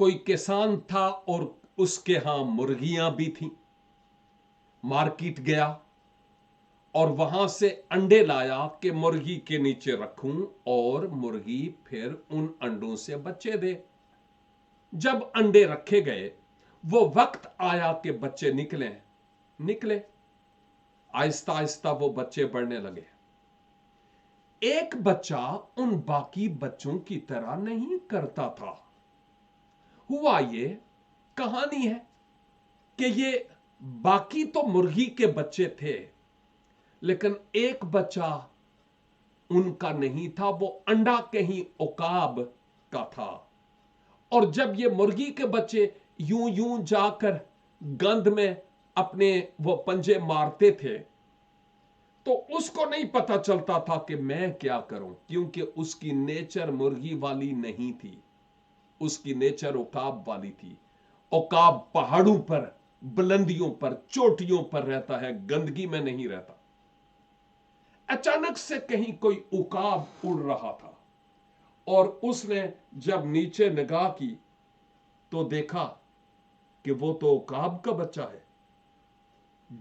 कोई किसान था और उसके यहां मुर्गियां भी थीं। मार्केट गया और वहां से अंडे लाया कि मुर्गी के नीचे रखूं और मुर्गी फिर उन अंडों से बच्चे दे। जब अंडे रखे गए, वो वक्त आया कि बच्चे निकले। आहिस्ता आहिस्ता वो बच्चे बढ़ने लगे। एक बच्चा उन बाकी बच्चों की तरह नहीं करता था। हुआ ये, कहानी है कि ये बाकी तो मुर्गी के बच्चे थे, लेकिन एक बच्चा उनका नहीं था, वो अंडा के ही उकाब का था। और जब ये मुर्गी के बच्चे यूं यूं जाकर गंद में अपने वो पंजे मारते थे, तो उसको नहीं पता चलता था कि मैं क्या करूं, क्योंकि उसकी नेचर मुर्गी वाली नहीं थी, उसकी नेचर उकाब वाली थी। उकाब पहाड़ों पर, बुलंदियों पर, चोटियों पर रहता है, गंदगी में नहीं रहता। अचानक से कहीं कोई उकाब उड़ रहा था और उसने जब नीचे निगाह की तो देखा कि वो तो उकाब का बच्चा है।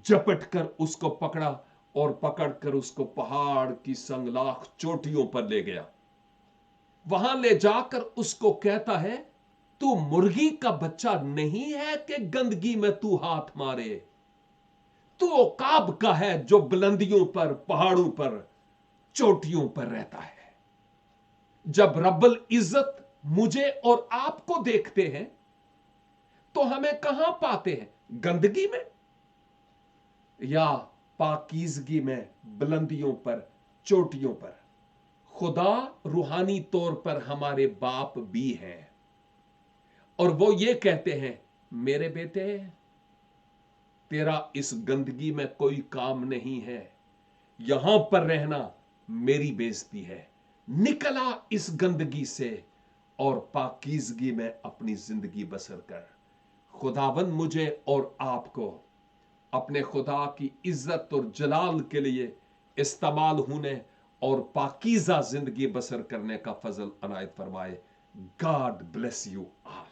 झपट कर उसको पकड़ा और पकड़कर उसको पहाड़ की संगलाख चोटियों पर ले गया। वहां ले जाकर उसको कहता है, तू मुर्गी का बच्चा नहीं है कि गंदगी में तू हाथ मारे। तू उकाब का है जो बुलंदियों पर, पहाड़ों पर, चोटियों पर रहता है। जब रब्बुल इज्जत मुझे और आपको देखते हैं तो हमें कहां पाते हैं? गंदगी में या पाकीज़गी में, बुलंदियों पर, चोटियों पर? खुदा रूहानी तौर पर हमारे बाप भी हैं और वो ये कहते हैं, मेरे बेटे, तेरा इस गंदगी में कोई काम नहीं है, यहां पर रहना मेरी बेइज्जती है। निकला इस गंदगी से और पाकीज़गी में अपनी जिंदगी बसर कर। खुदावंद मुझे और आपको अपने खुदा की इज्जत और जलाल के लिए इस्तेमाल होने और पाकीज़ा जिंदगी बसर करने का फजल अनायत फरमाए। God bless you all.